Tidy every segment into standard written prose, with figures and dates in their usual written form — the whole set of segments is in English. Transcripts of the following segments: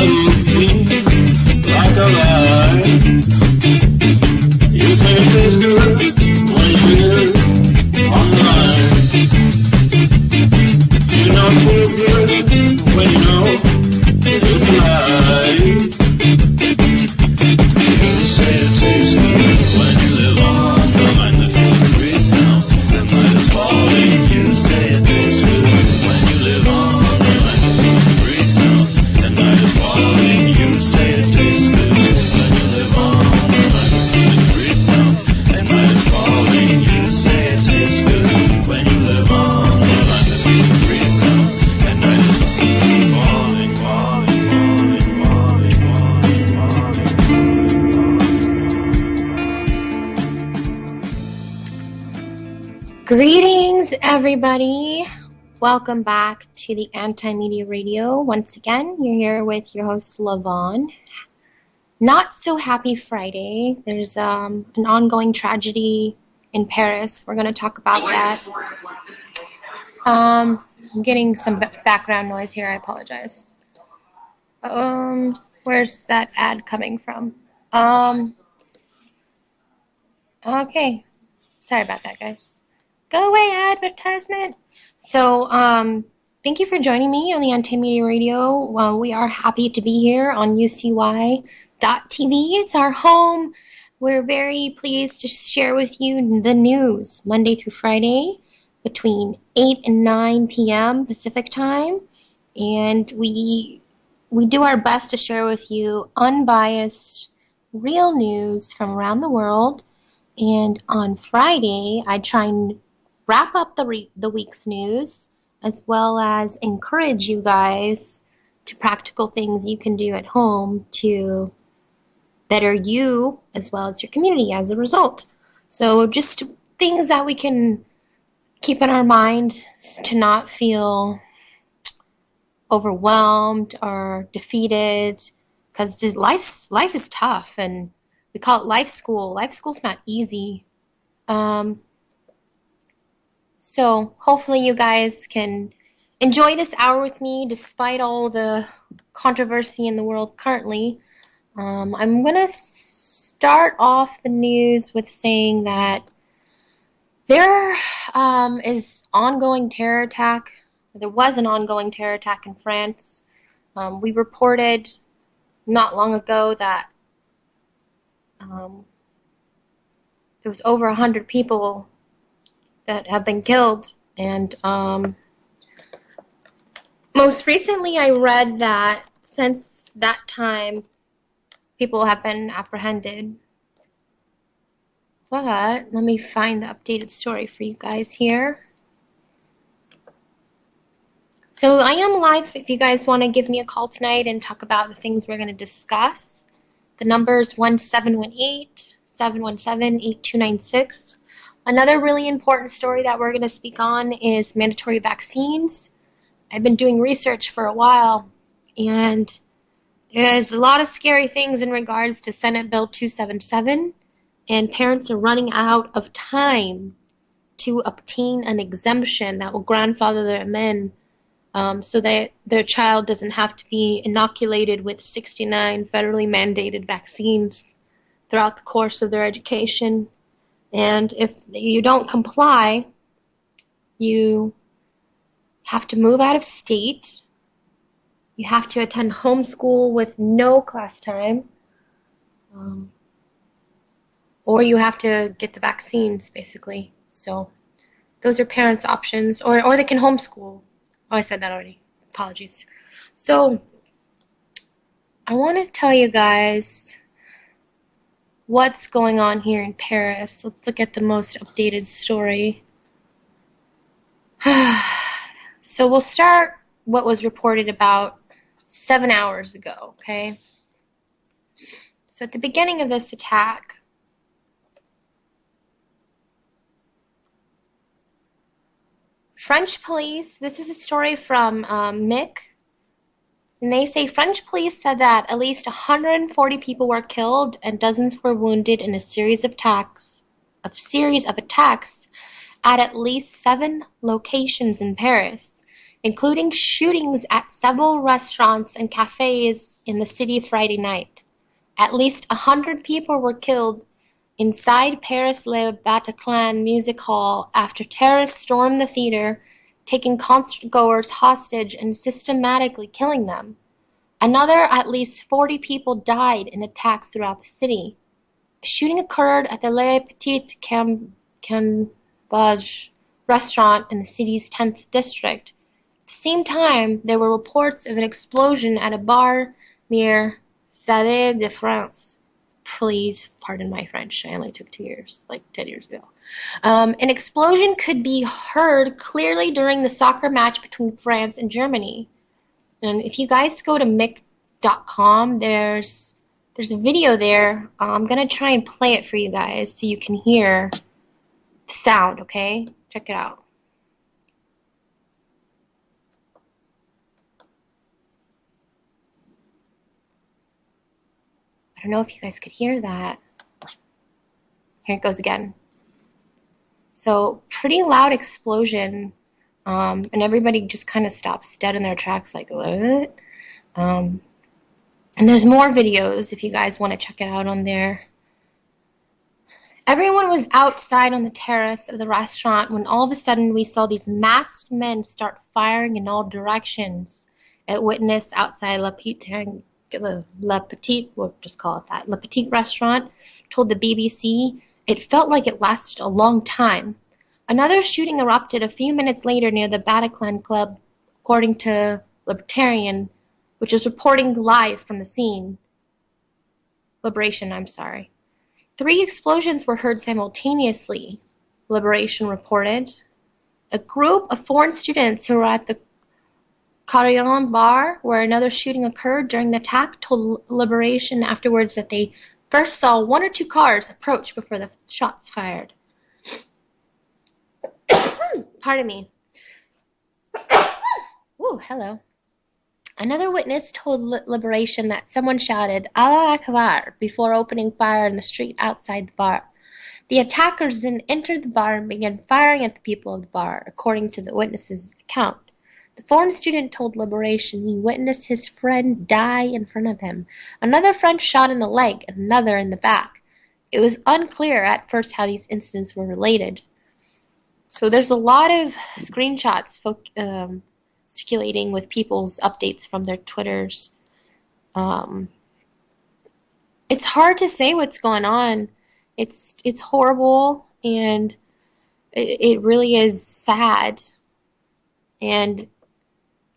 it seems like a lie. You say it tastes good when you hear it online. You know it feels good when you know it's a lie. You say it tastes good when you live on the line that feels great now. The night is falling. You say it tastes good when you live on the line that feels great now. The night is falling. You say it tastes good when you live on the line that feels great now. The night is falling. You say it tastes good when you live on the line that feels great now. The night is falling, falling, falling, falling, falling. Greetings, everybody. Welcome back to the Anti-Media Radio. Once again, you're here with your host, Lavonne. Not so happy Friday. There's an ongoing tragedy in Paris. We're going to talk about that. I'm getting some background noise here. I apologize. Where's that ad coming from? Okay. Sorry about that, guys. Go away, advertisement. So, thank you for joining me on the Anti-Media Radio. Well, we are happy to be here on UCY.TV. It's our home. We're very pleased to share with you the news Monday through Friday between 8 and 9 p.m. Pacific time. And we do our best to share with you unbiased, real news from around the world. And on Friday, I try and wrap up the week's news, as well as encourage you guys to practical things you can do at home to better you as well as your community as a result. So just things that we can keep in our mind to not feel overwhelmed or defeated, because life is tough, and we call it life school. Life school's not easy. So hopefully you guys can enjoy this hour with me despite all the controversy in the world currently. I'm going to start off the news with saying that there is ongoing terror attack. There was an ongoing terror attack in France. We reported not long ago that there was over 100 people that have been killed, and most recently I read that since that time people have been apprehended. But let me find the updated story for you guys here. So I am live if you guys want to give me a call tonight and talk about the things we're going to discuss. The number is 1718-717-8296. Another really important story that we're going to speak on is mandatory vaccines. I've been doing research for a while, and there's a lot of scary things in regards to Senate Bill 277, and parents are running out of time to obtain an exemption that will grandfather them in, so that their child doesn't have to be inoculated with 69 federally mandated vaccines throughout the course of their education. And if you don't comply, you have to move out of state. You have to attend homeschool with no class time. Or you have to get the vaccines, basically. So those are parents' options. Or they can homeschool. Oh, I said that already. Apologies. So I want to tell you guys what's going on here in Paris. Let's look at the most updated story. So we'll start what was reported about 7 hours ago, okay? So at the beginning of this attack, French police, this is a story from Mick, and they say French police said that at least 140 people were killed and dozens were wounded in a series of attacks at least 7 locations in Paris, including shootings at several restaurants and cafes in the city Friday night. At least 100 people were killed inside Paris Le Bataclan Music Hall after terrorists stormed the theater, taking concert-goers hostage and systematically killing them. Another at least 40 people died in attacks throughout the city. A shooting occurred at the Le Petit Cambodge restaurant in the city's 10th district. At the same time, there were reports of an explosion at a bar near Stade de France. Please pardon my French. I only took 2 years, like 10 years ago. An explosion could be heard clearly during the soccer match between France and Germany. And if you guys go to mic.com, there's a video there. I'm going to try and play it for you guys so you can hear the sound, okay? Check it out. I don't know if you guys could hear that. Here it goes again. So, pretty loud explosion, and everybody just kind of stops dead in their tracks like, what? And there's more videos if you guys want to check it out on there. Everyone was outside on the terrace of the restaurant when all of a sudden we saw these masked men start firing in all directions. A witness outside Le Petit, we'll just call it that, Le Petit restaurant, told the BBC it felt like it lasted a long time. Another shooting erupted a few minutes later near the Bataclan Club, according to Liberation, which is reporting live from the scene. 3 explosions were heard simultaneously, Liberation reported. A group of foreign students who were at the Carillon bar, where another shooting occurred during the attack, told Liberation afterwards that they first saw 1 or 2 cars approach before the shots fired. Pardon me. Ooh, hello. Another witness told Liberation that someone shouted, Allah Akbar, before opening fire in the street outside the bar. The attackers then entered the bar and began firing at the people of the bar, according to the witness's account. The foreign student told Liberation he witnessed his friend die in front of him, another friend shot in the leg, and another in the back. It was unclear at first how these incidents were related. So there's a lot of screenshots circulating with people's updates from their Twitters. It's hard to say what's going on. It's horrible, and it really is sad. And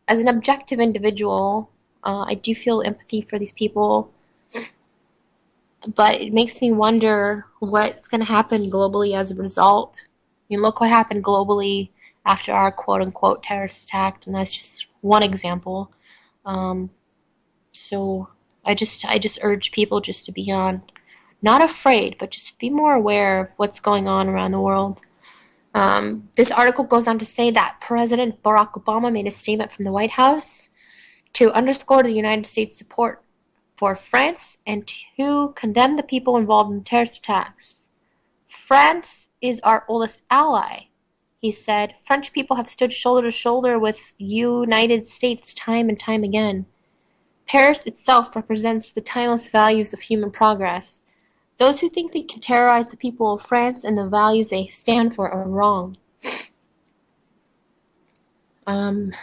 as an objective individual, I do feel empathy for these people, but it makes me wonder what's going to happen globally as a result. I mean, look what happened globally after our quote-unquote terrorist attack, and that's just one example. So I just urge people just to be not afraid, but just be more aware of what's going on around the world. This article goes on to say that President Barack Obama made a statement from the White House to underscore the United States' support for France and to condemn the people involved in terrorist attacks. France is our oldest ally, he said. French people have stood shoulder to shoulder with United States time and time again. Paris itself represents the timeless values of human progress. Those who think they can terrorize the people of France and the values they stand for are wrong. It's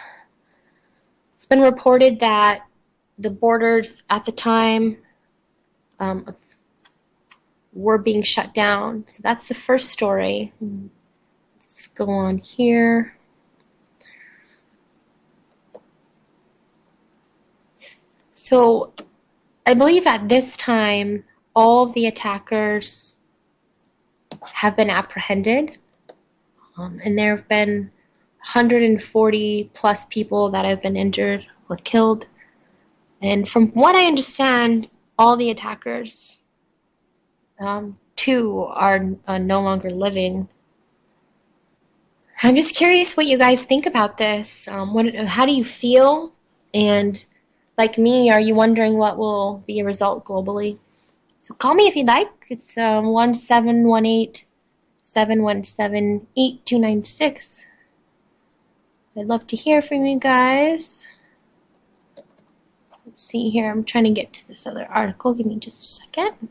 been reported that the borders at the time were being shut down. So that's the first story. Let's go on here. So I believe at this time, all of the attackers have been apprehended, and there have been 140 plus people that have been injured or killed. And from what I understand, all the attackers, 2 are no longer living. I'm just curious what you guys think about this. How do you feel? And like me, are you wondering what will be a result globally? So call me if you'd like. It's 1718-717-8296. I'd love to hear from you guys. Let's see here. I'm trying to get to this other article. Give me just a second.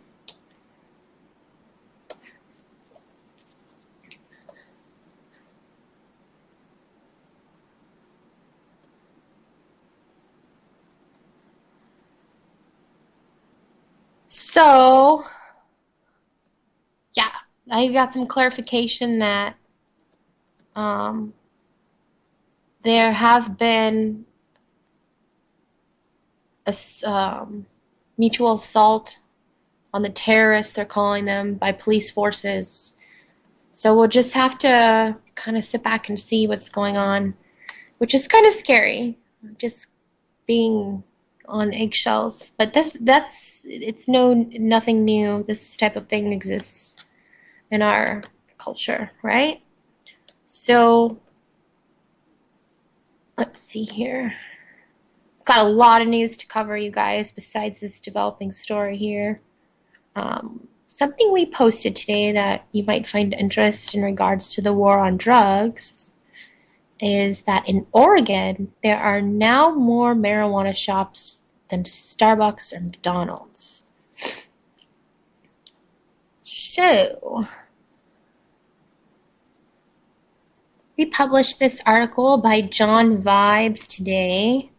So, yeah, I got some clarification that there have been a mutual assault on the terrorists, they're calling them, by police forces. So we'll just have to kind of sit back and see what's going on, which is kind of scary, just being on eggshells. But it's nothing new. This type of thing exists in our culture, right? So let's see here. Got a lot of news to cover, you guys, besides this developing story here. Something we posted today that you might find interest in regards to the war on drugs is that in Oregon, there are now more marijuana shops than Starbucks or McDonald's. So, we published this article by John Vibes today,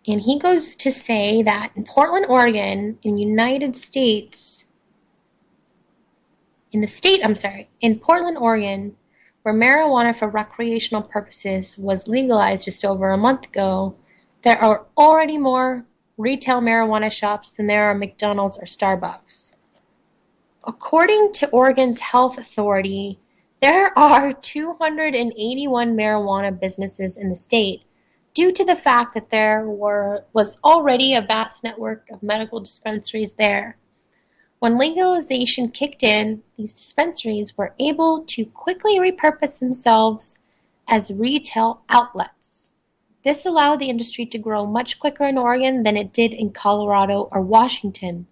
and he goes to say that in Portland, Oregon, in Portland, Oregon, where marijuana for recreational purposes was legalized just over a month ago, there are already more retail marijuana shops than there are McDonald's or Starbucks. According to Oregon's health authority, there are 281 marijuana businesses in the state due to the fact that there was already a vast network of medical dispensaries there. When legalization kicked in, these dispensaries were able to quickly repurpose themselves as retail outlets. This allowed the industry to grow much quicker in Oregon than it did in Colorado or Washington.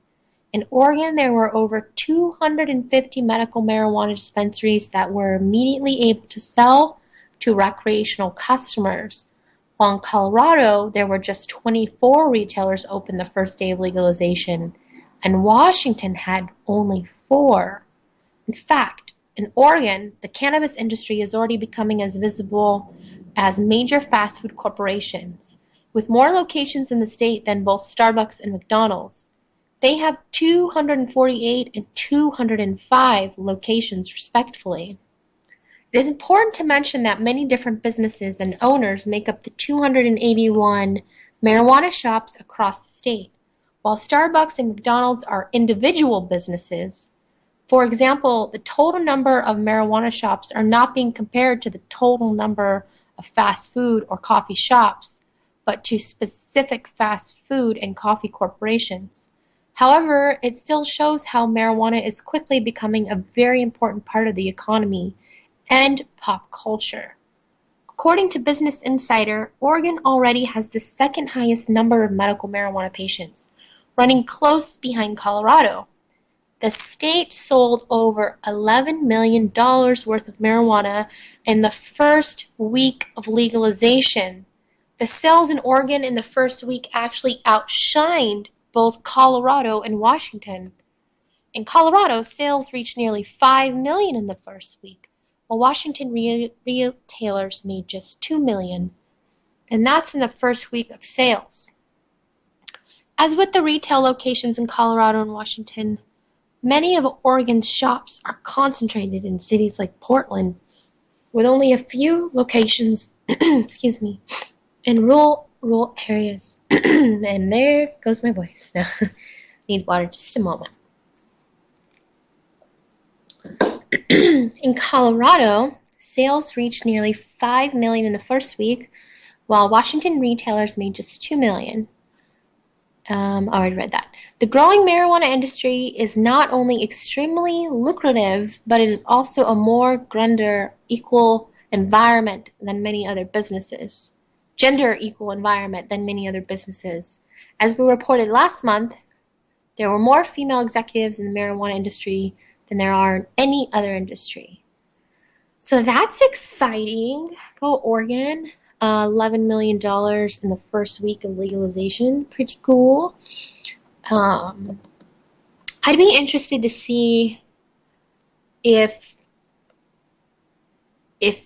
In Oregon, there were over 250 medical marijuana dispensaries that were immediately able to sell to recreational customers, while in Colorado, there were just 24 retailers open the first day of legalization, and Washington had only 4. In fact, in Oregon, the cannabis industry is already becoming as visible as major fast food corporations, with more locations in the state than both Starbucks and McDonald's. They have 248 and 205 locations, respectively. It is important to mention that many different businesses and owners make up the 281 marijuana shops across the state, while Starbucks and McDonald's are individual businesses. For example, the total number of marijuana shops are not being compared to the total number of fast food or coffee shops, but to specific fast food and coffee corporations. However, it still shows how marijuana is quickly becoming a very important part of the economy and pop culture. According to Business Insider, Oregon already has the second highest number of medical marijuana patients, running close behind Colorado. The state sold over $11 million worth of marijuana in the first week of legalization. The sales in Oregon in the first week actually outshined both Colorado and Washington. In Colorado, sales reached nearly $5 million in the first week, while Washington retailers made just $2 million, and that's in the first week of sales. As with the retail locations in Colorado and Washington, many of Oregon's shops are concentrated in cities like Portland, with only a few locations in rural areas. And there goes my voice. Now, need water just a moment. In Colorado, sales reached nearly $5 million in the first week, while Washington retailers made just $2 million. I already read that. The growing marijuana industry is not only extremely lucrative, but it is also a more equal environment than many other businesses. Gender equal environment than many other businesses. As we reported last month, there were more female executives in the marijuana industry than there are in any other industry. So that's exciting. Go Oregon. $11 million in the first week of legalization. Pretty cool. Um, I'd be interested to see if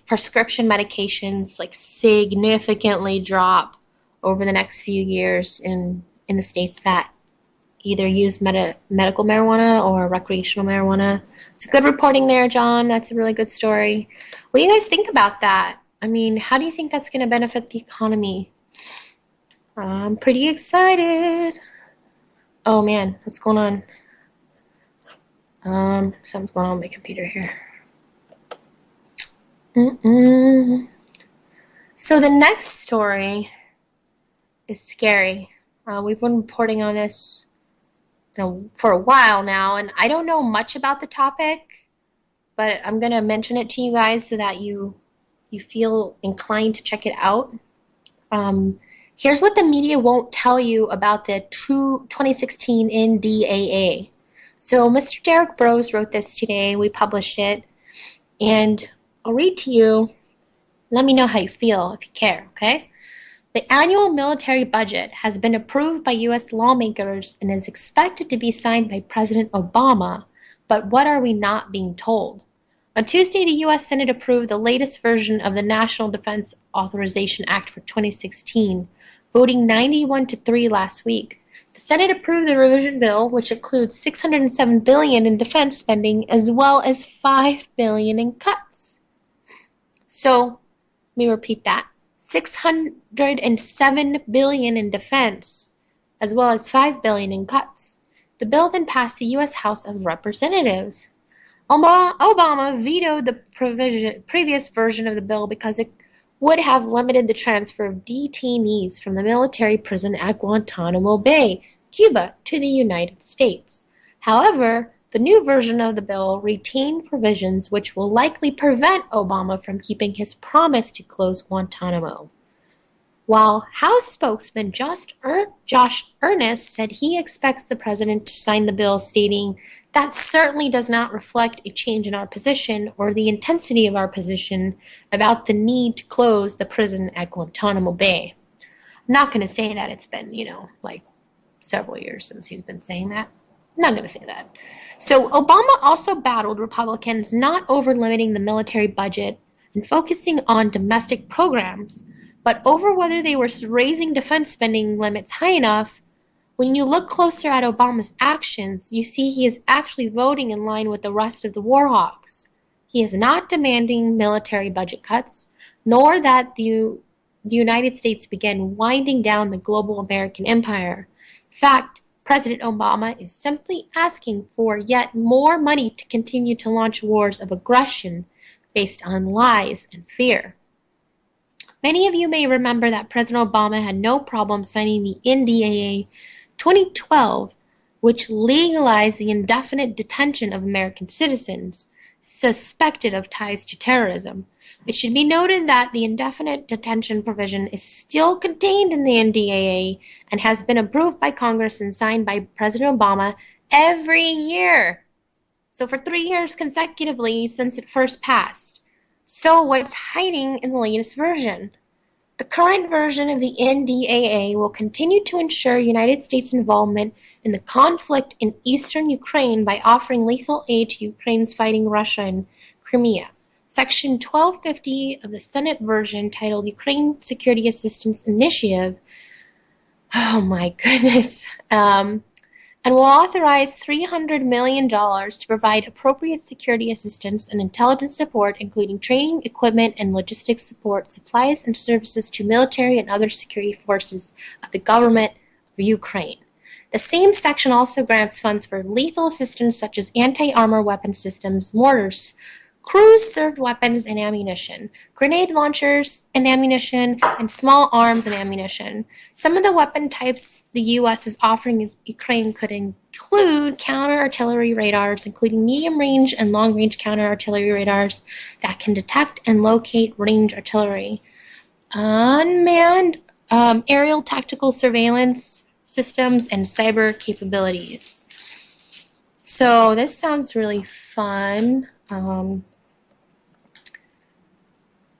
prescription medications like significantly drop over the next few years in the states that either use medical marijuana or recreational marijuana. It's a good reporting there, John. That's a really good story. What do you guys think about that? I mean, how do you think that's going to benefit the economy? I'm pretty excited. Oh man, what's going on? Something's going on with my computer here. So the next story is scary. We've been reporting on this for a while now, and I don't know much about the topic, but I'm going to mention it to you guys so that you feel inclined to check it out. Here's what the media won't tell you about the 2016 NDAA. So Mr. Derek Bros wrote this today. We published it, and I'll read to you. Let me know how you feel if you care, okay? The annual military budget has been approved by U.S. lawmakers and is expected to be signed by President Obama, but what are we not being told? On Tuesday, the U.S. Senate approved the latest version of the National Defense Authorization Act for 2016, voting 91-3 last week. The Senate approved the revision bill, which includes $607 billion in defense spending as well as $5 billion in cuts. So, let me repeat that. $607 billion in defense, as well as $5 billion in cuts. The bill then passed the U.S. House of Representatives. Obama vetoed the previous version of the bill because it would have limited the transfer of detainees from the military prison at Guantanamo Bay, Cuba, to the United States. However, the new version of the bill retained provisions which will likely prevent Obama from keeping his promise to close Guantanamo. While House spokesman Josh Earnest said he expects the president to sign the bill, stating, "That certainly does not reflect a change in our position or the intensity of our position about the need to close the prison at Guantanamo Bay." I'm not going to say that it's been, like several years since he's been saying that. I'm not going to say that. So Obama also battled Republicans not over-limiting the military budget and focusing on domestic programs, but over whether they were raising defense spending limits high enough. When you look closer at Obama's actions, you see he is actually voting in line with the rest of the war hawks. He is not demanding military budget cuts, nor that the United States begin winding down the global American empire. In fact, President Obama is simply asking for yet more money to continue to launch wars of aggression based on lies and fear. Many of you may remember that President Obama had no problem signing the NDAA 2012, which legalized the indefinite detention of American citizens suspected of ties to terrorism. It should be noted that the indefinite detention provision is still contained in the NDAA and has been approved by Congress and signed by President Obama every year. So for 3 years consecutively since it first passed. So what's hiding in the latest version? The current version of the NDAA will continue to ensure United States involvement in the conflict in eastern Ukraine by offering lethal aid to Ukraine's fighting Russia in Crimea. Section 1250 of the Senate version, titled Ukraine Security Assistance Initiative, oh my goodness, and will authorize $300 million to provide appropriate security assistance and intelligence support, including training, equipment, and logistics support, supplies, and services to military and other security forces of the government of Ukraine. The same section also grants funds for lethal assistance such as anti-armor weapon systems, mortars, cruise-served weapons and ammunition, grenade launchers and ammunition, and small arms and ammunition. Some of the weapon types the U.S. is offering Ukraine could include counter-artillery radars, including medium-range and long-range counter-artillery radars that can detect and locate range artillery, unmanned aerial tactical surveillance systems, and cyber capabilities. So this sounds really fun.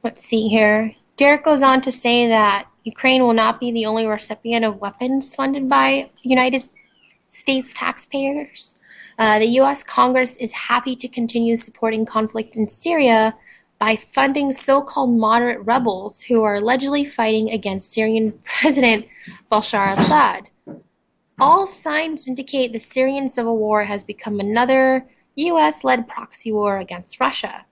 Let's see here. Derek goes on to say that Ukraine will not be the only recipient of weapons funded by United States taxpayers. The U.S. Congress is happy to continue supporting conflict in Syria by funding so-called moderate rebels who are allegedly fighting against Syrian President Bashar al-Assad. All signs indicate the Syrian civil war has become another U.S.-led proxy war against Russia.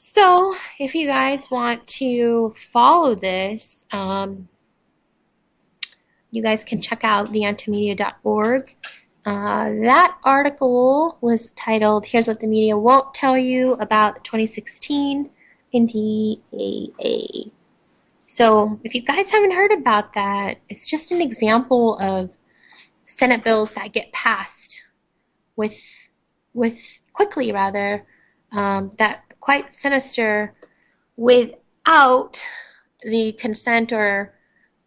So, if you guys want to follow this, you guys can check out theantimedia.org. That article was titled, Here's What the Media Won't Tell You About the 2016 NDAA. So, if you guys haven't heard about that, it's just an example of Senate bills that get passed quickly, that quite sinister without the consent or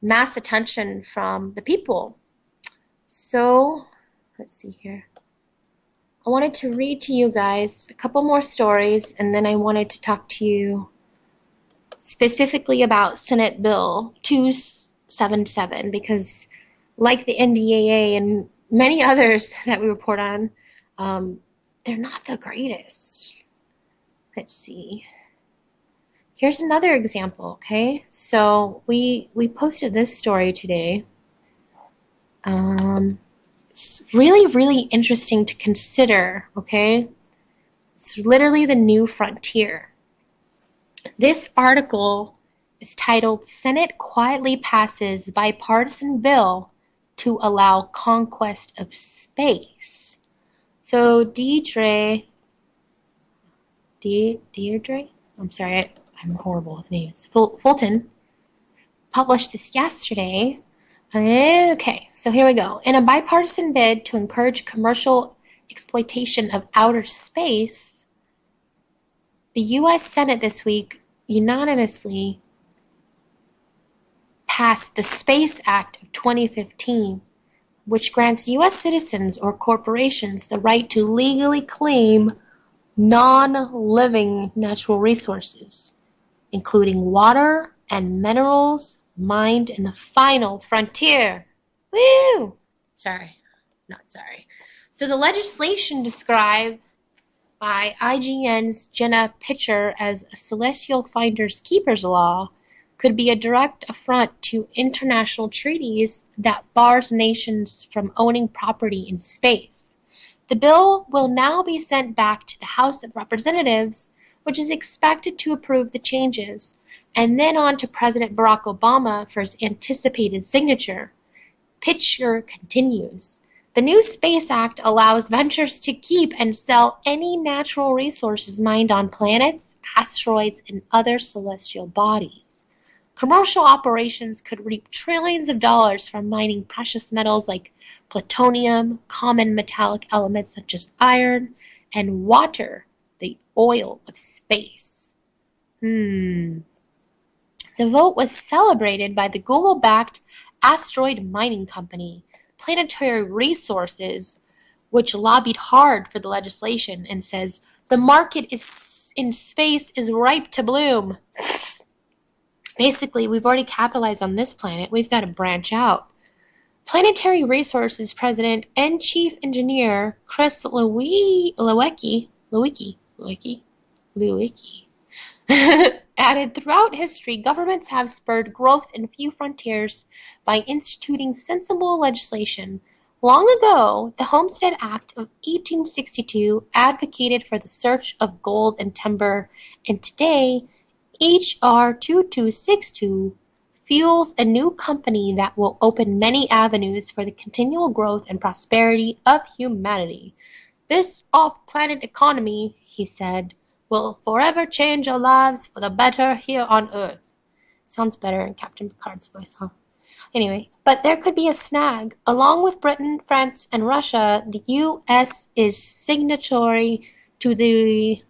mass attention from the people. So, let's see here. I wanted to read to you guys a couple more stories, and then I wanted to talk to you specifically about Senate Bill 277, because like the NDAA and many others that we report on, they're not the greatest. Let's see. Here's another example, okay? So we posted this story today. It's really, really interesting to consider, okay? It's literally the new frontier. This article is titled, Senate Quietly Passes Bipartisan Bill to Allow Conquest of Space. So Deirdre, I'm sorry, I'm horrible with names, Fulton, published this yesterday. Okay, so here we go. In a bipartisan bid to encourage commercial exploitation of outer space, the U.S. Senate this week unanimously passed the Space Act of 2015, which grants U.S. citizens or corporations the right to legally claim non-living natural resources, including water and minerals mined in the final frontier. Woo! Not sorry. So the legislation described by IGN's Jenna Pitcher as a Celestial Finders Keepers law could be a direct affront to international treaties that bars nations from owning property in space. The bill will now be sent back to the House of Representatives, which is expected to approve the changes, and then on to President Barack Obama for his anticipated signature. Pitcher continues. The new Space Act allows ventures to keep and sell any natural resources mined on planets, asteroids, and other celestial bodies. Commercial operations could reap trillions of dollars from mining precious metals like plutonium, common metallic elements such as iron, and water, the oil of space. The vote was celebrated by the Google-backed asteroid mining company, Planetary Resources, which lobbied hard for the legislation and says, the market in space is ripe to bloom. Basically, we've already capitalized on this planet. We've got to branch out. Planetary Resources President and Chief Engineer Chris Lewicki added, throughout history, governments have spurred growth in few frontiers by instituting sensible legislation. Long ago, the Homestead Act of 1862 advocated for the search of gold and timber, and today, H.R. 2262 fuels a new company that will open many avenues for the continual growth and prosperity of humanity. This off-planet economy, he said, will forever change our lives for the better here on Earth. Sounds better in Captain Picard's voice, huh? Anyway, but there could be a snag. Along with Britain, France, and Russia, the U.S. is signatory to the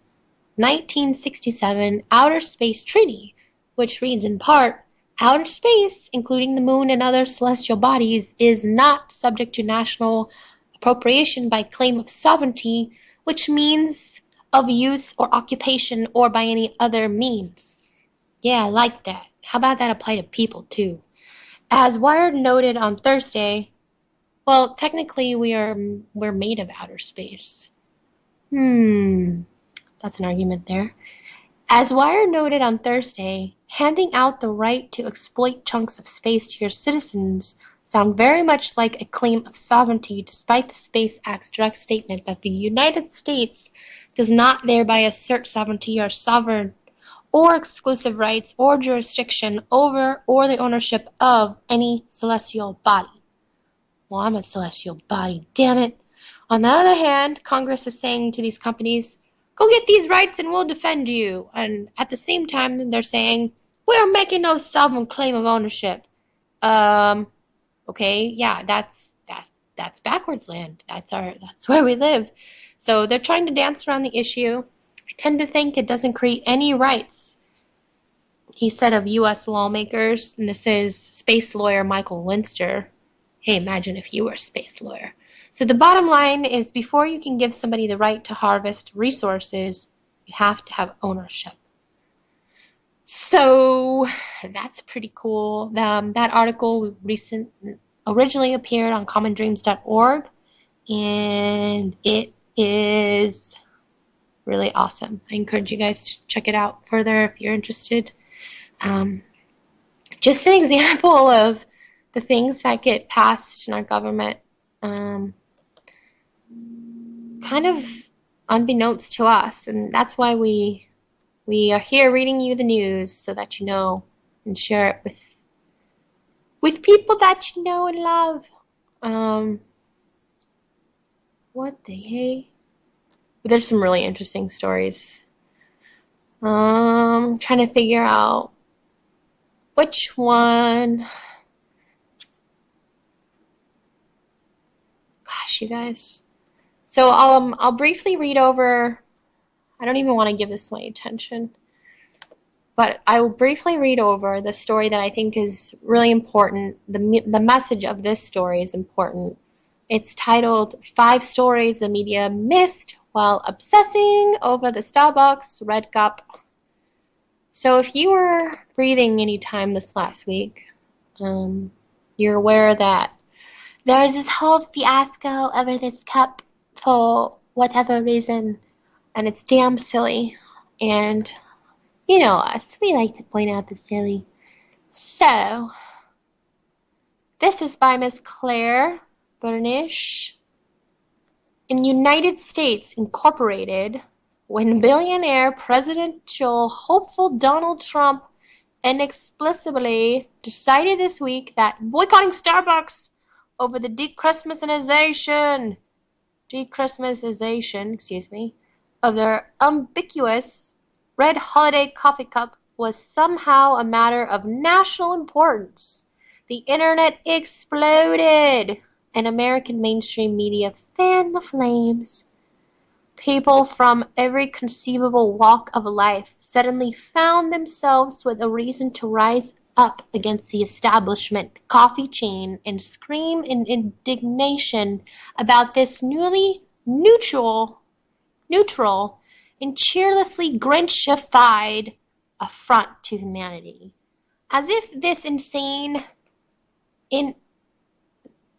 1967 Outer Space Treaty, which reads in part, outer space, including the moon and other celestial bodies, is not subject to national appropriation by claim of sovereignty, which means of use or occupation or by any other means. Yeah, I like that. How about that apply to people too? As Wired noted on Thursday, well, technically we're made of outer space. That's an argument there. As Wired noted on Thursday, handing out the right to exploit chunks of space to your citizens sound very much like a claim of sovereignty, despite the Space Act's direct statement that the United States does not thereby assert sovereignty or sovereign or exclusive rights or jurisdiction over or the ownership of any celestial body. Well, I'm a celestial body, damn it. On the other hand, Congress is saying to these companies, go get these rights and we'll defend you. And at the same time, they're saying, we're making no sovereign claim of ownership. Okay, yeah, that's backwards land. That's where we live. So they're trying to dance around the issue. I tend to think it doesn't create any rights, he said of U.S. lawmakers, and this is space lawyer Michael Linster. Hey, imagine if you were a space lawyer. So the bottom line is before you can give somebody the right to harvest resources, you have to have ownership. So that's pretty cool. That article originally appeared on commondreams.org, and it is really awesome. I encourage you guys to check it out further if you're interested. Just an example of the things that get passed in our government, kind of unbeknownst to us, and that's why we are here reading you the news so that you know and share it with people that you know and love. What the hey? There's some really interesting stories. Trying to figure out which one. Gosh, you guys. So I'll briefly read over. I don't even want to give this my attention, but I will briefly read over the story that I think is really important. The message of this story is important. It's titled 5 Stories the Media Missed While Obsessing Over the Starbucks Red Cup. So if you were breathing any time this last week, you're aware that there's this whole fiasco over this cup for whatever reason, and it's damn silly. And you know us, we like to point out the silly. So, this is by Miss Claire Burnish. In United States Incorporated, when billionaire presidential hopeful Donald Trump inexplicably decided this week that boycotting Starbucks over the dechristmasization, of their ubiquitous red holiday coffee cup was somehow a matter of national importance, the internet exploded, and American mainstream media fanned the flames. People from every conceivable walk of life suddenly found themselves with a reason to rise up against the establishment coffee chain and scream in indignation about this newly neutral and cheerlessly Grinchified affront to humanity. As if this inane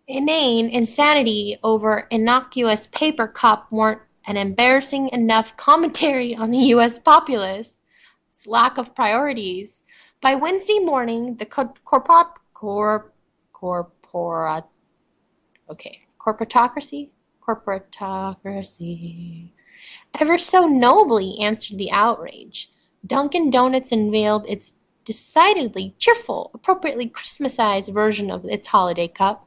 insanity over innocuous paper cup weren't an embarrassing enough commentary on the U.S. populace, its lack of priorities. By Wednesday morning, the corporatocracy ever so nobly answered the outrage. Dunkin' Donuts unveiled its decidedly cheerful, appropriately Christmasized version of its holiday cup.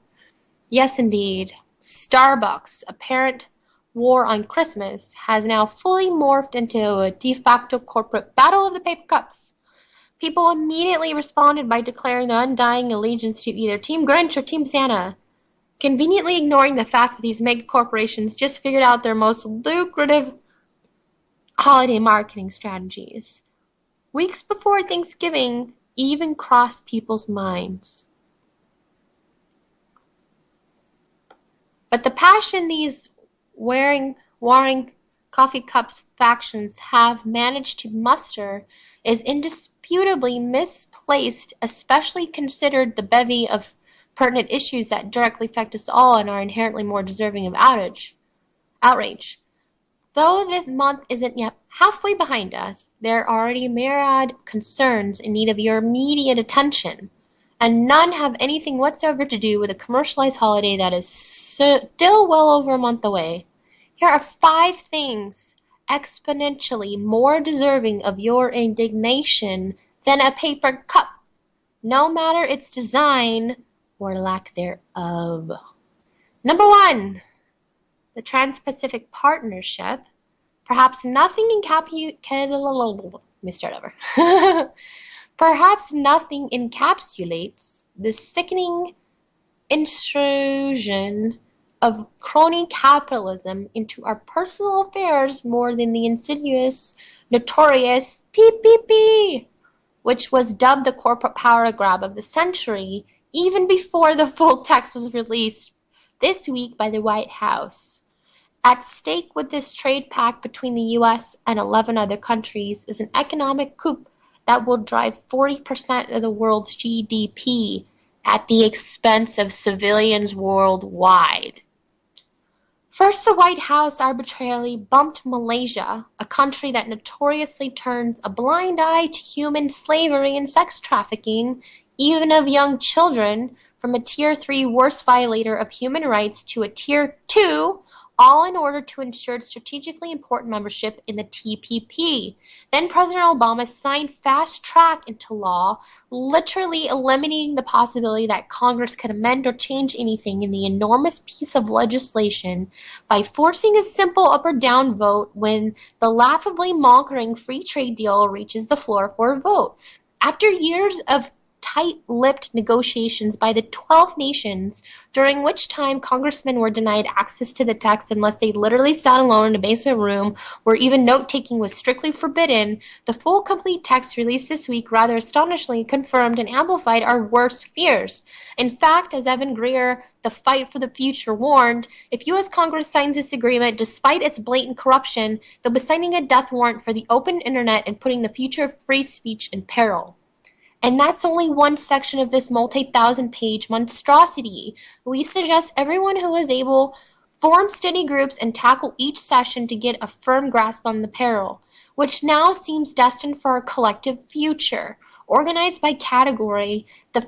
Yes, indeed, Starbucks' apparent war on Christmas has now fully morphed into a de facto corporate battle of the paper cups. People immediately responded by declaring their undying allegiance to either Team Grinch or Team Santa, conveniently ignoring the fact that these mega corporations just figured out their most lucrative holiday marketing strategies. Weeks before Thanksgiving even crossed people's minds. But the passion these warring coffee cups factions have managed to muster is indisputably misplaced, especially considered the bevy of pertinent issues that directly affect us all and are inherently more deserving of outrage. Though this month isn't yet halfway behind us, there are already myriad concerns in need of your immediate attention, and none have anything whatsoever to do with a commercialized holiday that is still well over a month away. Here are 5 things exponentially more deserving of your indignation than a paper cup, no matter its design or lack thereof. Number 1. The Trans-Pacific Partnership. Perhaps nothing Perhaps nothing encapsulates the sickening intrusion of crony capitalism into our personal affairs more than the insidious, notorious TPP, which was dubbed the corporate power grab of the century even before the full text was released this week by the White House. At stake with this trade pact between the U.S. and 11 other countries is an economic coup that will drive 40% of the world's GDP at the expense of civilians worldwide. First, the White House arbitrarily bumped Malaysia, a country that notoriously turns a blind eye to human slavery and sex trafficking, even of young children, from a Tier 3 worst violator of human rights to a Tier 2, all in order to ensure strategically important membership in the TPP. Then President Obama signed fast track into law, literally eliminating the possibility that Congress could amend or change anything in the enormous piece of legislation by forcing a simple up or down vote when the laughably mongering free trade deal reaches the floor for a vote. After years of tight-lipped negotiations by the 12 nations, during which time congressmen were denied access to the text unless they literally sat alone in a basement room where even note-taking was strictly forbidden, the full complete text released this week rather astonishingly confirmed and amplified our worst fears. In fact, as Evan Greer, the Fight for the Future, warned, if U.S. Congress signs this agreement, despite its blatant corruption, they'll be signing a death warrant for the open internet and putting the future of free speech in peril. And that's only one section of this multi-thousand-page monstrosity. We suggest everyone who is able form study groups and tackle each session to get a firm grasp on the peril, which now seems destined for a collective future. Organized by category, the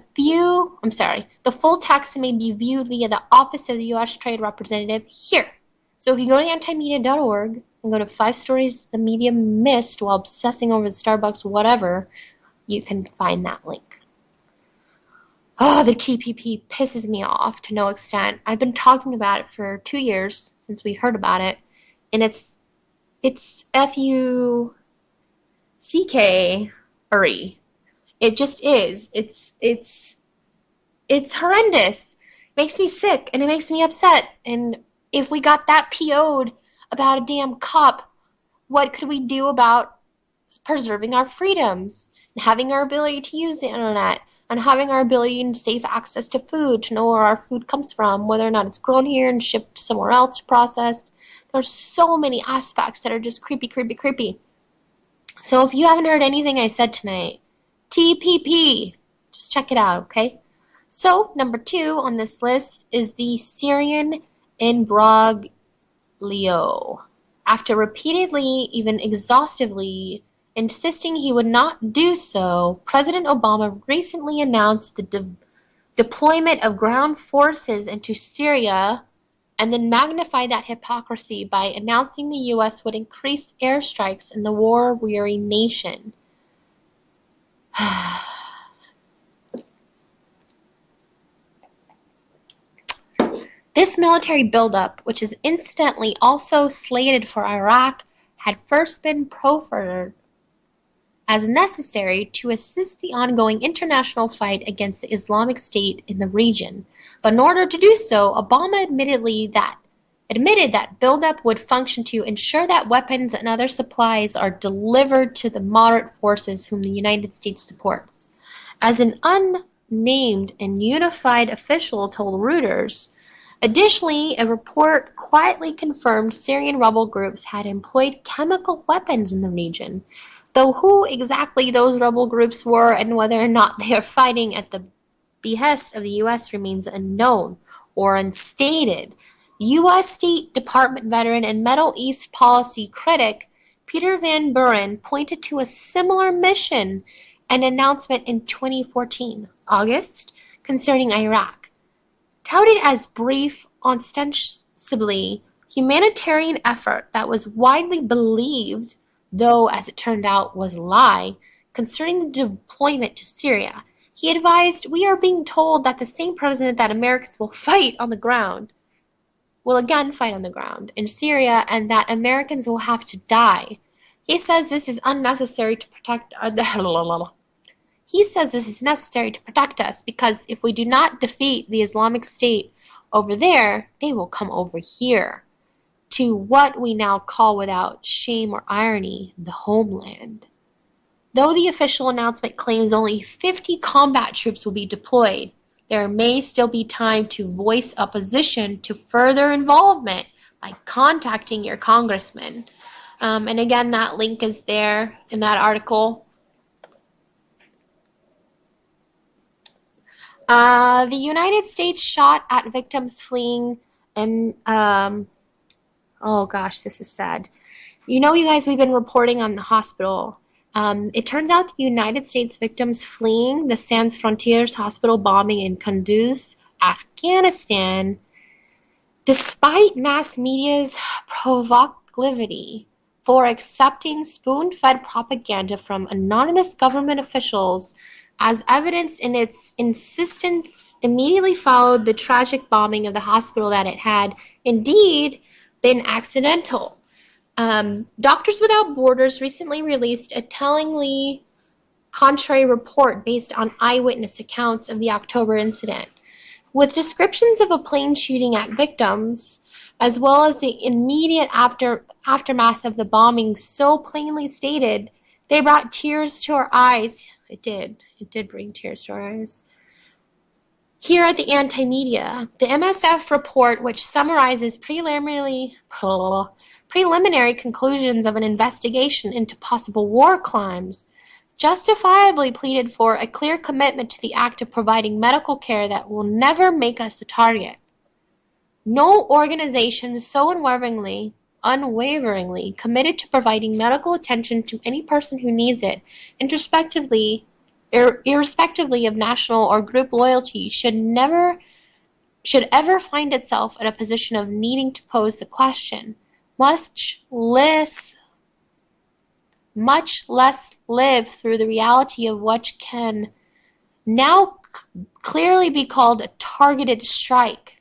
full text may be viewed via the Office of the U.S. Trade Representative here. So if you go to theantimedia.org and go to 5 stories the media missed while obsessing over the Starbucks whatever, you can find that link. Oh, the TPP pisses me off to no extent. I've been talking about it for 2 years since we heard about it, and it's F-U-C-K-R-E. It just is. It's horrendous. It makes me sick, and it makes me upset. And if we got that PO'd about a damn cup, what could we do about preserving our freedoms? Having our ability to use the internet, and having our ability and safe access to food, to know where our food comes from, whether or not it's grown here and shipped somewhere else, processed. There's so many aspects that are just creepy. So if you haven't heard anything I said tonight, TPP, just check it out, okay? So, number 2 on this list is the Syrian imbroglio. After repeatedly, even exhaustively, insisting he would not do so, President Obama recently announced the deployment of ground forces into Syria and then magnified that hypocrisy by announcing the U.S. would increase airstrikes in the war-weary nation. This military buildup, which is incidentally also slated for Iraq, had first been proffered as necessary to assist the ongoing international fight against the Islamic State in the region. But in order to do so, Obama admitted that buildup would function to ensure that weapons and other supplies are delivered to the moderate forces whom the United States supports. As an unnamed and unified official told Reuters, additionally, a report quietly confirmed Syrian rebel groups had employed chemical weapons in the region. Though who exactly those rebel groups were and whether or not they are fighting at the behest of the U.S. remains unknown or unstated. U.S. State Department veteran and Middle East policy critic Peter Van Buren pointed to a similar mission and announcement in 2014, August, concerning Iraq. Touted as brief, ostensibly humanitarian effort that was widely believed, though as it turned out was a lie, concerning the deployment to Syria. He advised, "We are being told that the same president that Americans will again fight on the ground in Syria and that Americans will have to die. He says this is unnecessary to protect He says this is necessary to protect us because if we do not defeat the Islamic State over there, they will come over here to what we now call without shame or irony, the homeland." Though the official announcement claims only 50 combat troops will be deployed, there may still be time to voice opposition to further involvement by contacting your congressman. And again, that link is there in that article. The United States shot at victims fleeing, and oh gosh, this is sad. You guys, we've been reporting on the hospital. It turns out the United States victims fleeing the Sans Frontières hospital bombing in Kunduz, Afghanistan, despite mass media's proclivity for accepting spoon-fed propaganda from anonymous government officials as evidence in its insistence immediately followed the tragic bombing of the hospital that it had indeed been accidental. Doctors Without Borders recently released a tellingly contrary report based on eyewitness accounts of the October incident. With descriptions of a plane shooting at victims, as well as the immediate aftermath of the bombing so plainly stated, they brought tears to our eyes. It did bring tears to our eyes. Here at the Anti-Media, the MSF report, which summarizes preliminary conclusions of an investigation into possible war crimes, justifiably pleaded for a clear commitment to the act of providing medical care that will never make us a target. No organization is so unwaveringly committed to providing medical attention to any person who needs it, irrespectively of national or group loyalty, should ever find itself in a position of needing to pose the question, much less live through the reality of what can now clearly be called a targeted strike.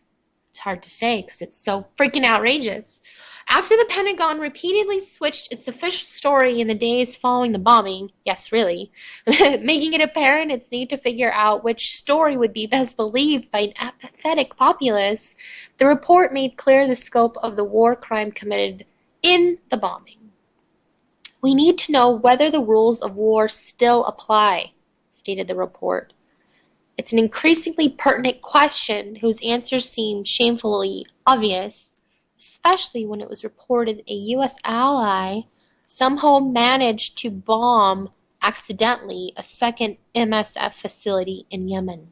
It's hard to say because it's so freaking outrageous. After the Pentagon repeatedly switched its official story in the days following the bombing, yes, really, making it apparent its need to figure out which story would be best believed by an apathetic populace, the report made clear the scope of the war crime committed in the bombing. "We need to know whether the rules of war still apply," stated the report. "It's an increasingly pertinent question whose answers seem shamefully obvious, especially when it was reported a U.S. ally somehow managed to bomb accidentally a second MSF facility in Yemen."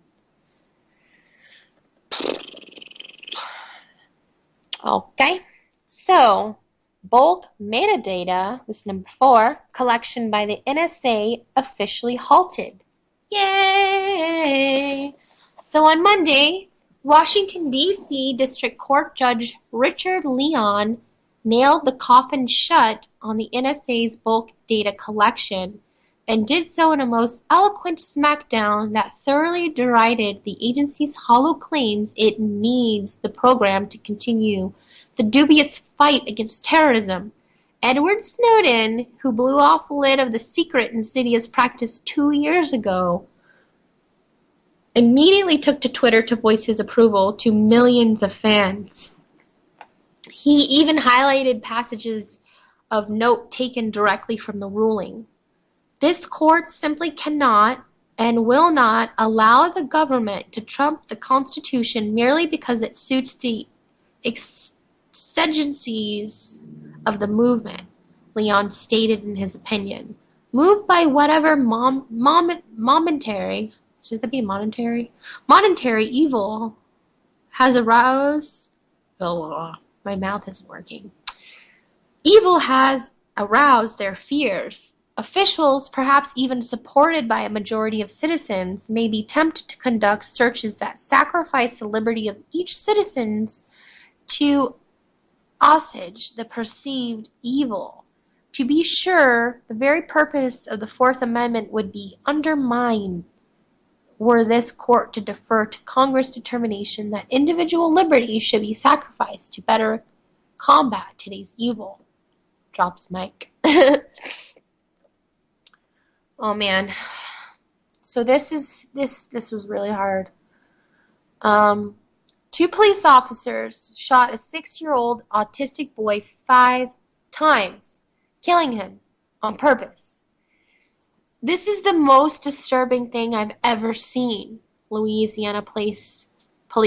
Okay, so bulk metadata, this is number 4, collection by the NSA officially halted. Yay! So on Monday, Washington, D.C. District Court Judge Richard Leon nailed the coffin shut on the NSA's bulk data collection and did so in a most eloquent smackdown that thoroughly derided the agency's hollow claims it needs the program to continue the dubious fight against terrorism. Edward Snowden, who blew off the lid of the secret insidious practice 2 years ago, immediately took to Twitter to voice his approval to millions of fans. He even highlighted passages of note taken directly from the ruling. This court simply cannot and will not allow the government to trump the Constitution merely because it suits the exigencies of the movement, Leon stated in his opinion. moved by whatever momentary, should that be monetary? Monetary evil has aroused. Oh, my mouth isn't working. Evil has aroused their fears. Officials, perhaps even supported by a majority of citizens, may be tempted to conduct searches that sacrifice the liberty of each citizen to assuage the perceived evil. To be sure, the very purpose of the Fourth Amendment would be undermined were this court to defer to Congress' determination that individual liberty should be sacrificed to better combat today's evil. Drops mic. Oh man. So this was really hard. 2 police officers shot a 6-year-old autistic boy 5 times, killing him on purpose. This is the most disturbing thing I've ever seen, Louisiana Police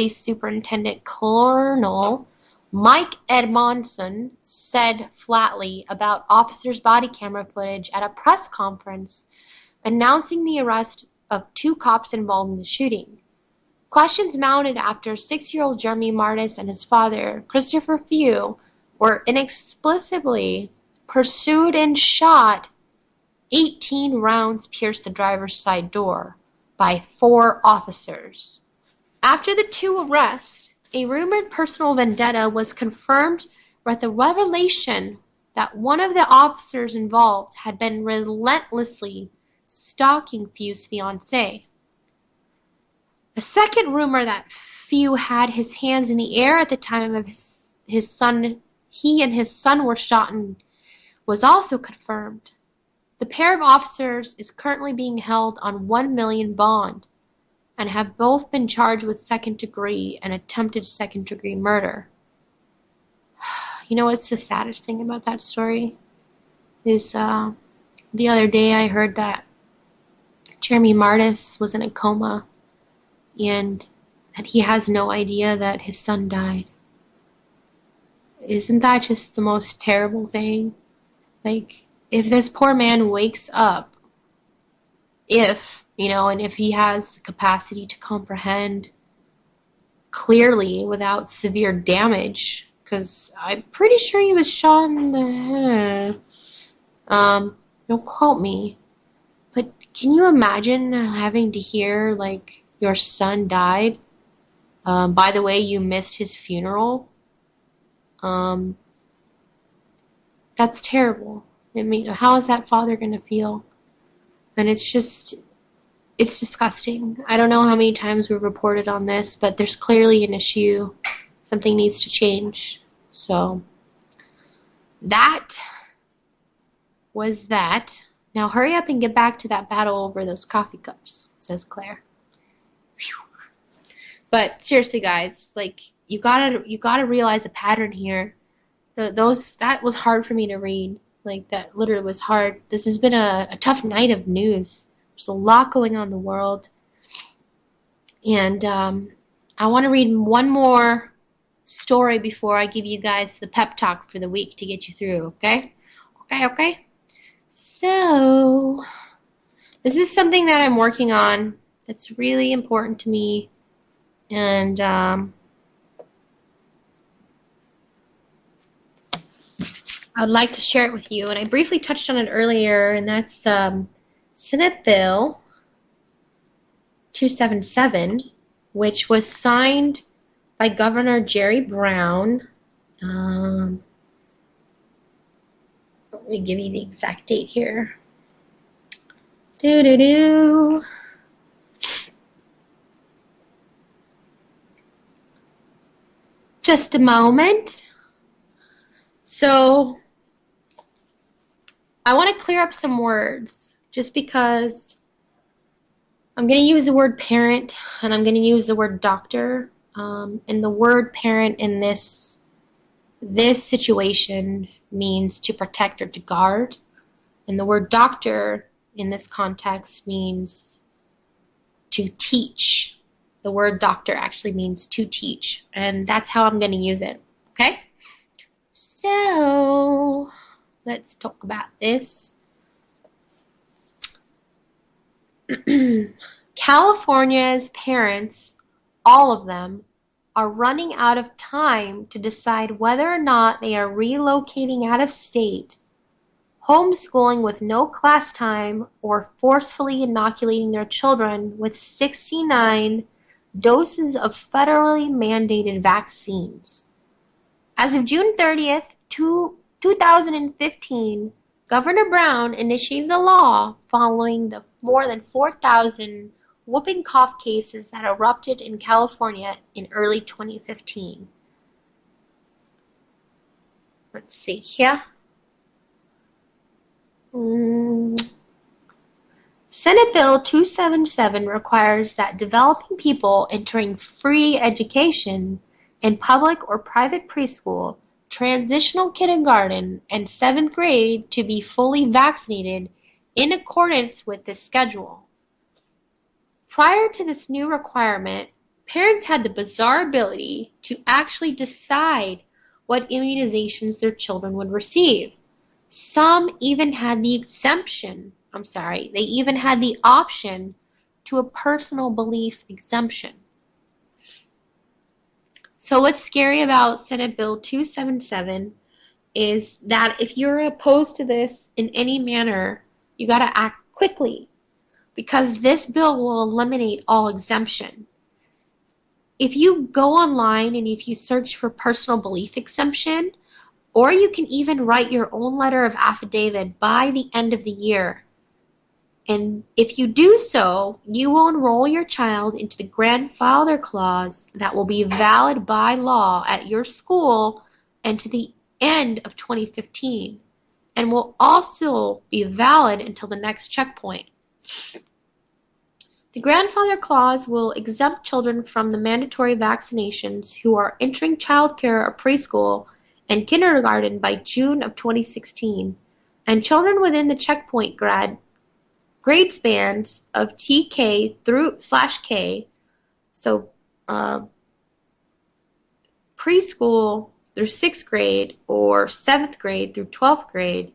Superintendent Colonel Mike Edmondson said flatly about officers' body camera footage at a press conference announcing the arrest of 2 cops involved in the shooting. Questions mounted after 6-year-old Jeremy Martis and his father, Christopher Few, were inexplicably pursued and shot. 18 rounds pierced the driver's side door by 4 officers. After the 2 arrests, a rumored personal vendetta was confirmed with the revelation that one of the officers involved had been relentlessly stalking Few's fiancée. A second rumor that Few had his hands in the air at the time of he and his son were shot was also confirmed. The pair of officers is currently being held on $1 million bond and have both been charged with second-degree and attempted second-degree murder. You know what's the saddest thing about that story? Is the other day I heard that Jeremy Martis was in a coma and that he has no idea that his son died. Isn't that just the most terrible thing? Like, if this poor man wakes up, and if he has capacity to comprehend clearly without severe damage, because I'm pretty sure he was shot in the head. Don't quote me, but can you imagine having to hear, like, your son died? By the way, you missed his funeral. That's terrible. I mean, how is that father going to feel? And it's disgusting. I don't know how many times we've reported on this, but there's clearly an issue. Something needs to change. So, that was that. Now hurry up and get back to that battle over those coffee cups, says Claire. Whew. But seriously, guys, like, you gotta realize a pattern here. That was hard for me to read. Like, that literally was hard. This has been a tough night of news. There's a lot going on in the world. And I want to read one more story before I give you guys the pep talk for the week to get you through, okay? Okay? So, this is something that I'm working on that's really important to me. And I'd like to share it with you. And I briefly touched on it earlier, and that's Senate Bill 277, which was signed by Governor Jerry Brown. Let me give you the exact date here. Just a moment. So, I want to clear up some words, just because I'm going to use the word parent and I'm going to use the word doctor. And the word parent in this situation means to protect or to guard. And the word doctor in this context means to teach. The word doctor actually means to teach. And that's how I'm going to use it. Okay? So, let's talk about this. California's parents, all of them, are running out of time to decide whether or not they are relocating out of state, homeschooling with no class time, or forcefully inoculating their children with 69 doses of federally mandated vaccines. As of June 30th, 2015, Governor Brown initiated the law following the more than 4,000 whooping cough cases that erupted in California in early 2015. Let's see here. Senate Bill 277 requires that developing people entering free education in public or private preschool, transitional kindergarten, and 7th grade to be fully vaccinated in accordance with this schedule. Prior to this new requirement, parents had the bizarre ability to actually decide what immunizations their children would receive. Some even had the they even had the option to a personal belief exemption. So what's scary about Senate Bill 277 is that if you're opposed to this in any manner, you got to act quickly because this bill will eliminate all exemption. If you go online and if you search for personal belief exemption, or you can even write your own letter of affidavit by the end of the year. And if you do so, you will enroll your child into the grandfather clause that will be valid by law at your school and to the end of 2015, and will also be valid until the next checkpoint. The grandfather clause will exempt children from the mandatory vaccinations who are entering childcare or preschool and kindergarten by June of 2016, and children within the checkpoint grade spans of TK through /K, so preschool through 6th grade or 7th grade through 12th grade.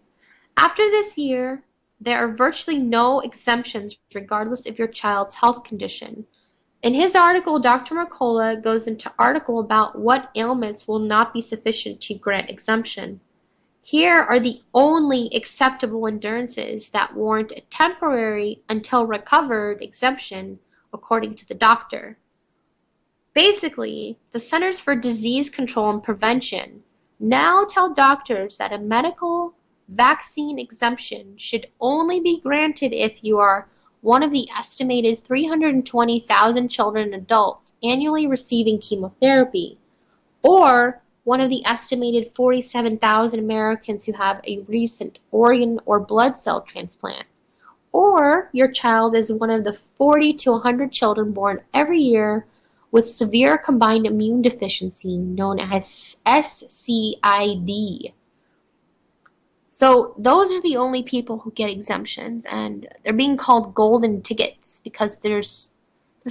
After this year, there are virtually no exemptions regardless of your child's health condition. In his article, Dr. Mercola goes into article about what ailments will not be sufficient to grant exemption. Here are the only acceptable endurances that warrant a temporary until recovered exemption according to the doctor. Basically, the Centers for Disease Control and Prevention now tell doctors that a medical vaccine exemption should only be granted if you are one of the estimated 320,000 children and adults annually receiving chemotherapy, or one of the estimated 47,000 Americans who have a recent organ or blood cell transplant, or your child is one of the 40 to 100 children born every year with severe combined immune deficiency known as SCID. So those are the only people who get exemptions, and they're being called golden tickets because there's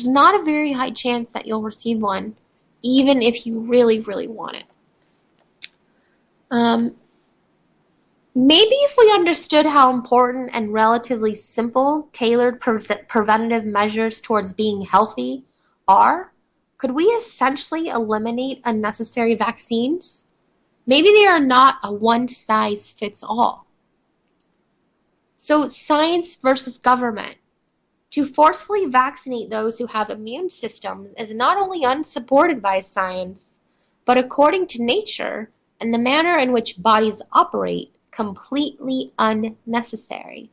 not a very high chance that you'll receive one, even if you really, really want it. Maybe if we understood how important and relatively simple tailored preventative measures towards being healthy are, could we essentially eliminate unnecessary vaccines? Maybe they are not a one-size-fits-all. So science versus government. To forcefully vaccinate those who have immune systems is not only unsupported by science, but according to nature and the manner in which bodies operate, completely unnecessary.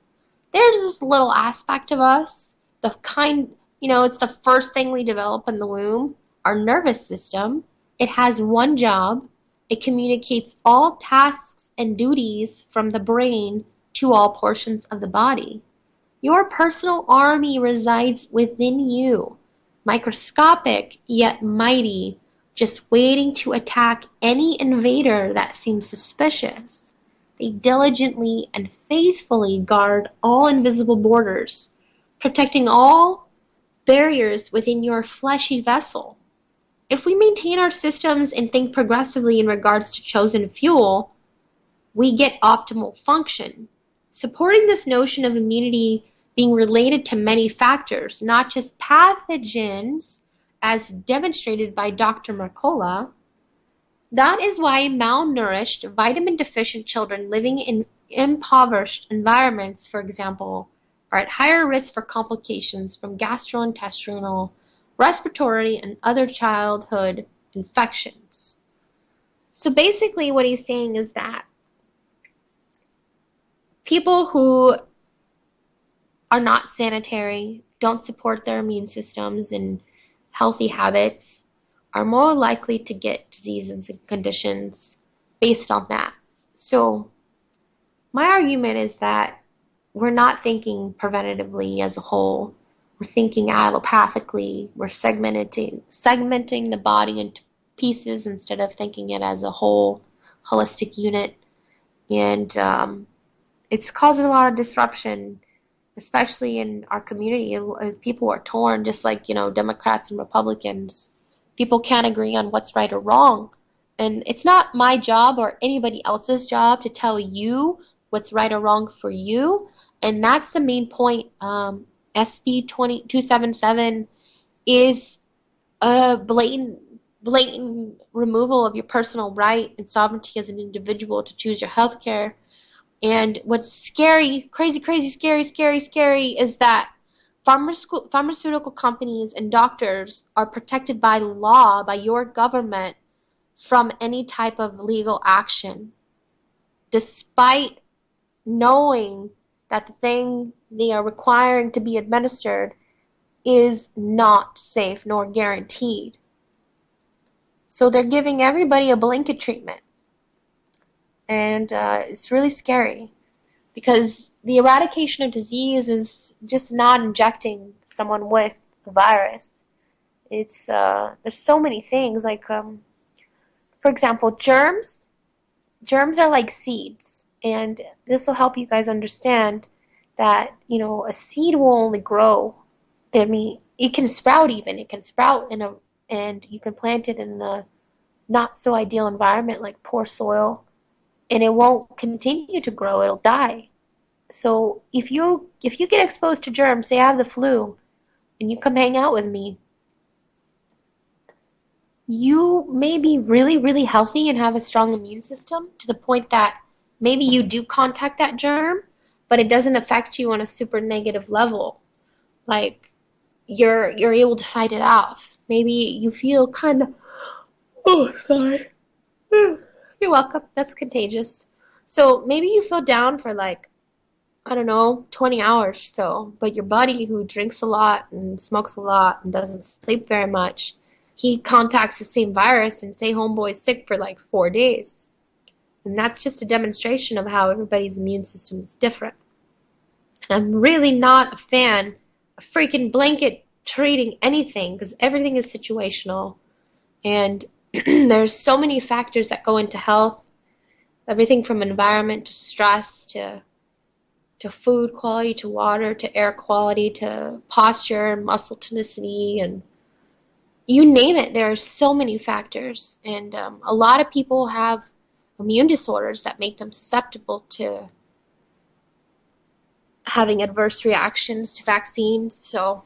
There's this little aspect of us, the kind, it's the first thing we develop in the womb, our nervous system. It has one job. It communicates all tasks and duties from the brain to all portions of the body. Your personal army resides within you, microscopic yet mighty, just waiting to attack any invader that seems suspicious. They diligently and faithfully guard all invisible borders, protecting all barriers within your fleshy vessel. If we maintain our systems and think progressively in regards to chosen fuel, we get optimal function. Supporting this notion of immunity being related to many factors, not just pathogens, as demonstrated by Dr. Mercola. That is why malnourished, vitamin-deficient children living in impoverished environments, for example, are at higher risk for complications from gastrointestinal, respiratory, and other childhood infections. So basically what he's saying is that people who are not sanitary, don't support their immune systems and healthy habits, are more likely to get diseases and conditions based on that. So my argument is that we're not thinking preventatively as a whole. We're thinking allopathically. We're segmenting the body into pieces instead of thinking it as a whole holistic unit. And it's causing a lot of disruption, especially in our community. People are torn, just like, Democrats and Republicans. People can't agree on what's right or wrong. And it's not my job or anybody else's job to tell you what's right or wrong for you. And that's the main point. SB 277 is a blatant removal of your personal right and sovereignty as an individual to choose your health care. And what's scary, crazy, scary is that pharmaceutical companies and doctors are protected by law, by your government, from any type of legal action, despite knowing that the thing they are requiring to be administered is not safe nor guaranteed. So they're giving everybody a blanket treatment. And it's really scary because the eradication of disease is just not injecting someone with the virus. It's there's so many things, like for example, germs. Germs are like seeds, and this will help you guys understand that a seed will only grow. I mean, it can sprout even. It can sprout and you can plant it in a not so ideal environment like poor soil. And it won't continue to grow, it'll die. So if you get exposed to germs, say I have the flu, and you come hang out with me, you may be really, really healthy and have a strong immune system to the point that maybe you do contact that germ, but it doesn't affect you on a super negative level. Like you're able to fight it off. Maybe you feel kind of, oh, sorry. You're welcome. That's contagious. So maybe you feel down for 20 hours or so, but your buddy who drinks a lot and smokes a lot and doesn't sleep very much, he contacts the same virus and say homeboy's sick for 4 days. And that's just a demonstration of how everybody's immune system is different. And I'm really not a fan of freaking blanket treating anything because everything is situational. And there's so many factors that go into health, everything from environment to stress to food quality to water to air quality to posture and muscle tonicity, and you name it. There are so many factors, and a lot of people have immune disorders that make them susceptible to having adverse reactions to vaccines. So,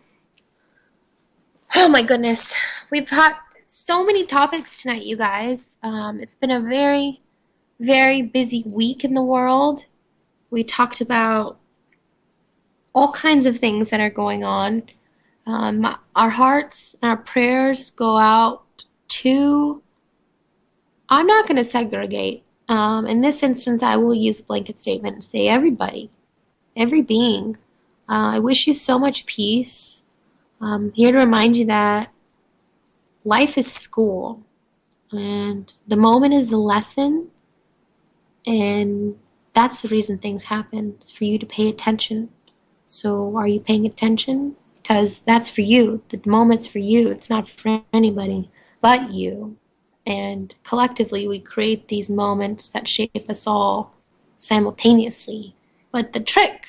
oh my goodness, we've had so many topics tonight, you guys. It's been a very, very busy week in the world. We talked about all kinds of things that are going on. Our hearts and our prayers go out to, I'm not going to segregate. In this instance, I will use a blanket statement and say everybody, every being. I wish you so much peace. I'm here to remind you that life is school, and the moment is the lesson, and that's the reason things happen. It's for you to pay attention. So are you paying attention? Because that's for you. The moment's for you. It's not for anybody but you. And collectively, we create these moments that shape us all simultaneously. But the trick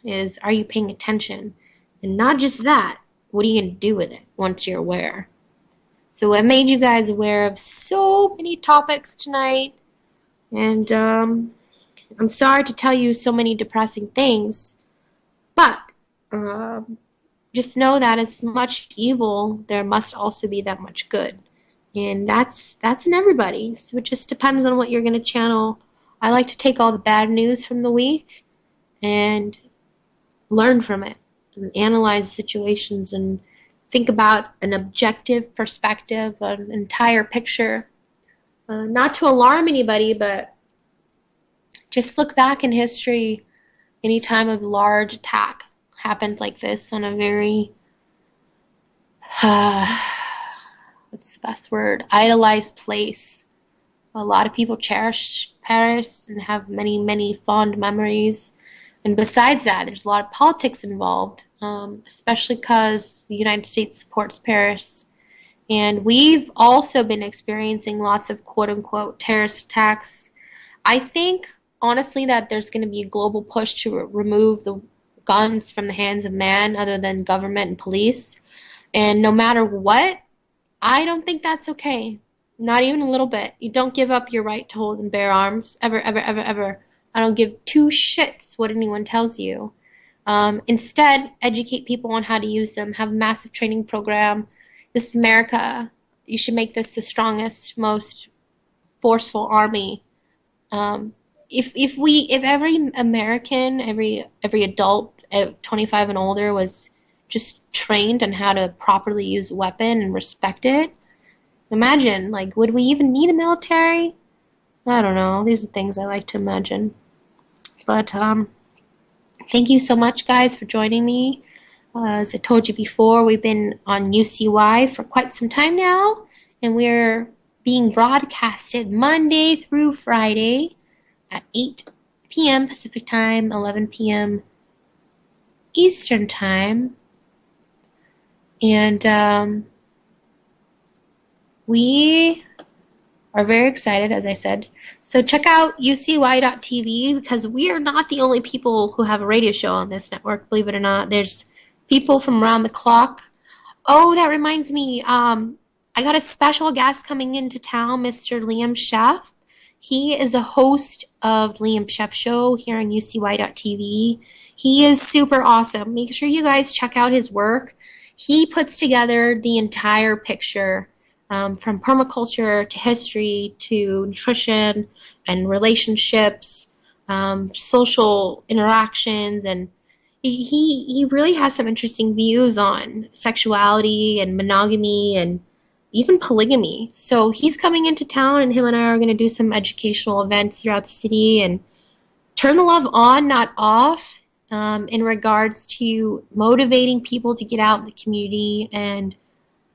is, are you paying attention? And not just that, what are you going to do with it once you're aware? So I made you guys aware of so many topics tonight. And I'm sorry to tell you so many depressing things. But just know that as much evil, there must also be that much good. And that's in everybody. So it just depends on what you're going to channel. I like to take all the bad news from the week and learn from it and analyze situations and think about an objective perspective, an entire picture. Not to alarm anybody, but just look back in history. Any time of large attack happened like this on a very, what's the best word, idolized place. A lot of people cherish Paris and have many, many fond memories. And besides that, there's a lot of politics involved, especially because the United States supports Paris. And we've also been experiencing lots of quote-unquote terrorist attacks. I think, honestly, that there's going to be a global push to remove the guns from the hands of man other than government and police. And no matter what, I don't think that's okay. Not even a little bit. You don't give up your right to hold and bear arms. Ever, ever, ever, ever. I don't give two shits what anyone tells you. Instead, educate people on how to use them. Have a massive training program. This is America. You should make this the strongest, most forceful army. If every American, every adult 25 and older was just trained on how to properly use a weapon and respect it, imagine, like, would we even need a military? I don't know. These are things I like to imagine. But thank you so much, guys, for joining me. As I told you before, we've been on UCY for quite some time now, and we're being broadcasted Monday through Friday at 8 p.m. Pacific Time, 11 p.m. Eastern Time. And we are very excited, as I said. So check out ucy.tv, because we are not the only people who have a radio show on this network, believe it or not. There's people from around the clock. Oh, that reminds me. I got a special guest coming into town, Mr. Liam Sheff. He is a host of Liam Sheff Show here on ucy.tv. He is super awesome. Make sure you guys check out his work. He puts together the entire picture, from permaculture to history to nutrition and relationships, social interactions, and he really has some interesting views on sexuality and monogamy and even polygamy. So he's coming into town, and him and I are going to do some educational events throughout the city and turn the love on, not off, in regards to motivating people to get out in the community and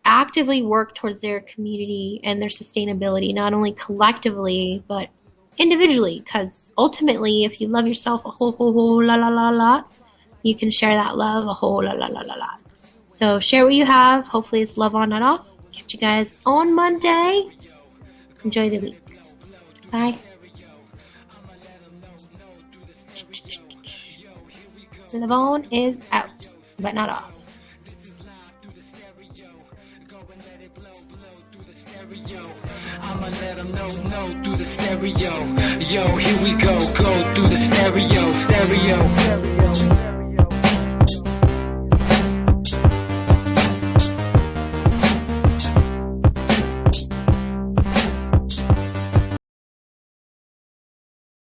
actively work towards their community and their sustainability, not only collectively, but individually, because ultimately, if you love yourself a whole lot, you can share that love a whole lot. So share what you have. Hopefully it's love on, not off. Catch you guys on Monday. Enjoy the week. Bye. Lavonne is out, but not off. I'ma let them know through the stereo. Yo, here we go through the stereo.